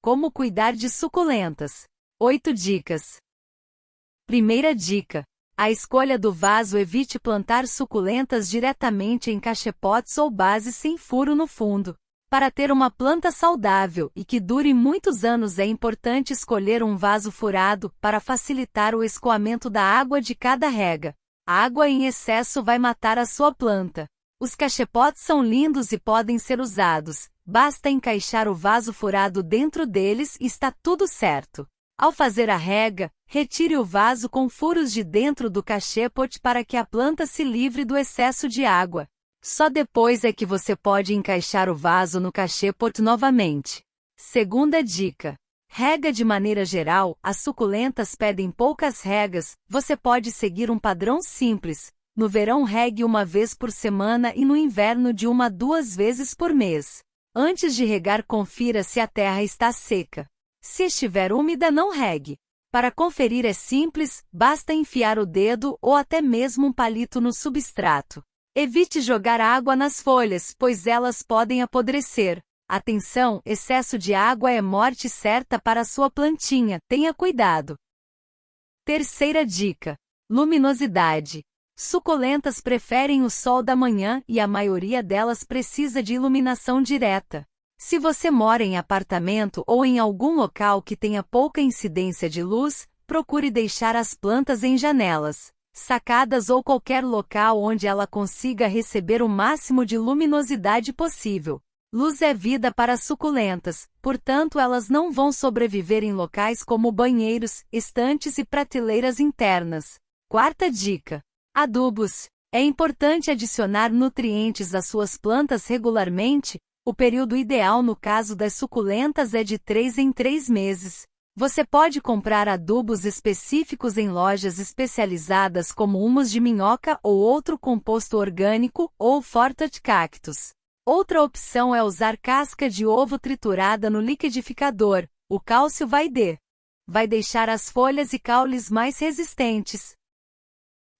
Como cuidar de suculentas. 8 dicas. Primeira dica. A escolha do vaso: evite plantar suculentas diretamente em cachepotes ou bases sem furo no fundo. Para ter uma planta saudável e que dure muitos anos, é importante escolher um vaso furado para facilitar o escoamento da água de cada rega. A água em excesso vai matar a sua planta. Os cachepotes são lindos e podem ser usados. Basta encaixar o vaso furado dentro deles e está tudo certo. Ao fazer a rega, retire o vaso com furos de dentro do cachepote para que a planta se livre do excesso de água. Só depois é que você pode encaixar o vaso no cachepote novamente. Segunda dica. Rega. De maneira geral, as suculentas pedem poucas regas. Você pode seguir um padrão simples. No verão, regue uma vez por semana e no inverno de 1 a 2 vezes por mês. Antes de regar, confira se a terra está seca. Se estiver úmida, não regue. Para conferir é simples, basta enfiar o dedo ou até mesmo um palito no substrato. Evite jogar água nas folhas, pois elas podem apodrecer. Atenção, excesso de água é morte certa para a sua plantinha, tenha cuidado. Terceira dica. Luminosidade. Suculentas preferem o sol da manhã e a maioria delas precisa de iluminação direta. Se você mora em apartamento ou em algum local que tenha pouca incidência de luz, procure deixar as plantas em janelas, sacadas ou qualquer local onde ela consiga receber o máximo de luminosidade possível. Luz é vida para as suculentas, portanto elas não vão sobreviver em locais como banheiros, estantes e prateleiras internas. Quarta dica. Adubos. É importante adicionar nutrientes às suas plantas regularmente. O período ideal no caso das suculentas é de 3 em 3 meses. Você pode comprar adubos específicos em lojas especializadas como humus de minhoca ou outro composto orgânico ou Forte Cactus. Outra opção é usar casca de ovo triturada no liquidificador. O cálcio vai deixar as folhas e caules mais resistentes.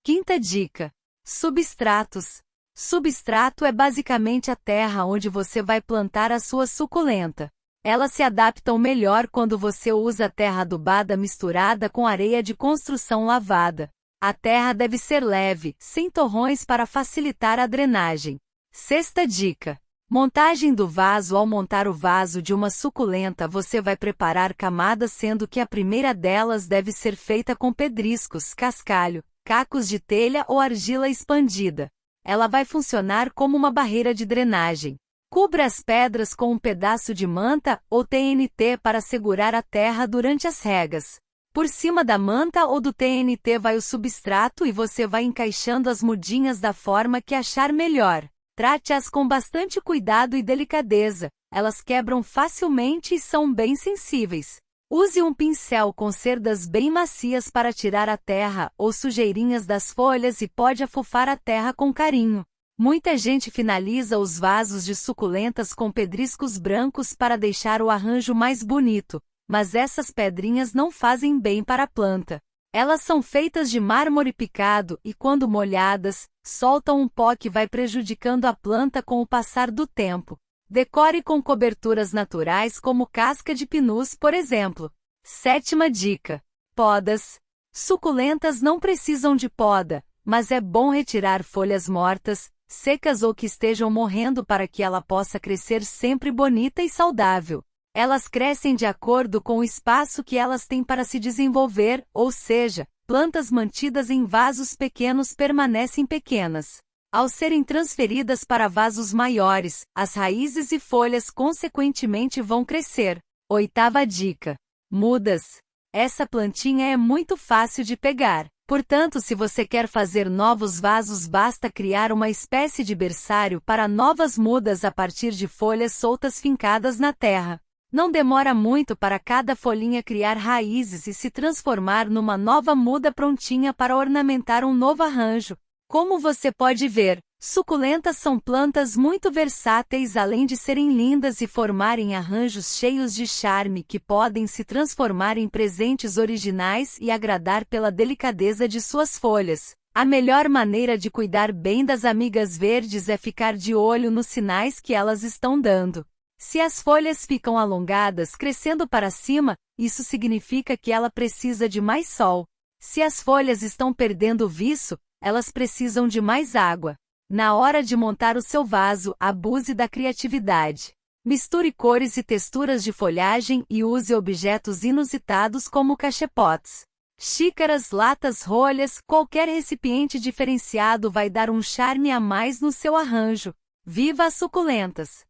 Quinta dica. Substratos. Substrato é basicamente a terra onde você vai plantar a sua suculenta. Elas se adaptam melhor quando você usa terra adubada misturada com areia de construção lavada. A terra deve ser leve, sem torrões para facilitar a drenagem. Sexta dica. Montagem do vaso. Ao montar o vaso de uma suculenta, você vai preparar camadas, sendo que a primeira delas deve ser feita com pedriscos, cascalho, cacos de telha ou argila expandida. Ela vai funcionar como uma barreira de drenagem. Cubra as pedras com um pedaço de manta ou TNT para segurar a terra durante as regas. Por cima da manta ou do TNT vai o substrato e você vai encaixando as mudinhas da forma que achar melhor. Trate-as com bastante cuidado e delicadeza. Elas quebram facilmente e são bem sensíveis. Use um pincel com cerdas bem macias para tirar a terra ou sujeirinhas das folhas e pode afofar a terra com carinho. Muita gente finaliza os vasos de suculentas com pedriscos brancos para deixar o arranjo mais bonito, mas essas pedrinhas não fazem bem para a planta. Elas são feitas de mármore picado e, quando molhadas, soltam um pó que vai prejudicando a planta com o passar do tempo. Decore com coberturas naturais como casca de pinus, por exemplo. Sétima dica. Podas. Suculentas não precisam de poda, mas é bom retirar folhas mortas, secas ou que estejam morrendo para que ela possa crescer sempre bonita e saudável. Elas crescem de acordo com o espaço que elas têm para se desenvolver, ou seja, plantas mantidas em vasos pequenos permanecem pequenas. Ao serem transferidas para vasos maiores, as raízes e folhas consequentemente vão crescer. Oitava dica. Mudas. Essa plantinha é muito fácil de pegar. Portanto, se você quer fazer novos vasos, basta criar uma espécie de berçário para novas mudas a partir de folhas soltas fincadas na terra. Não demora muito para cada folhinha criar raízes e se transformar numa nova muda prontinha para ornamentar um novo arranjo. Como você pode ver, suculentas são plantas muito versáteis, além de serem lindas e formarem arranjos cheios de charme que podem se transformar em presentes originais e agradar pela delicadeza de suas folhas. A melhor maneira de cuidar bem das amigas verdes é ficar de olho nos sinais que elas estão dando. Se as folhas ficam alongadas crescendo para cima, isso significa que ela precisa de mais sol. Se as folhas estão perdendo o viço, elas precisam de mais água. Na hora de montar o seu vaso, abuse da criatividade. Misture cores e texturas de folhagem e use objetos inusitados como cachepotes. Xícaras, latas, rolhas, qualquer recipiente diferenciado vai dar um charme a mais no seu arranjo. Viva as suculentas!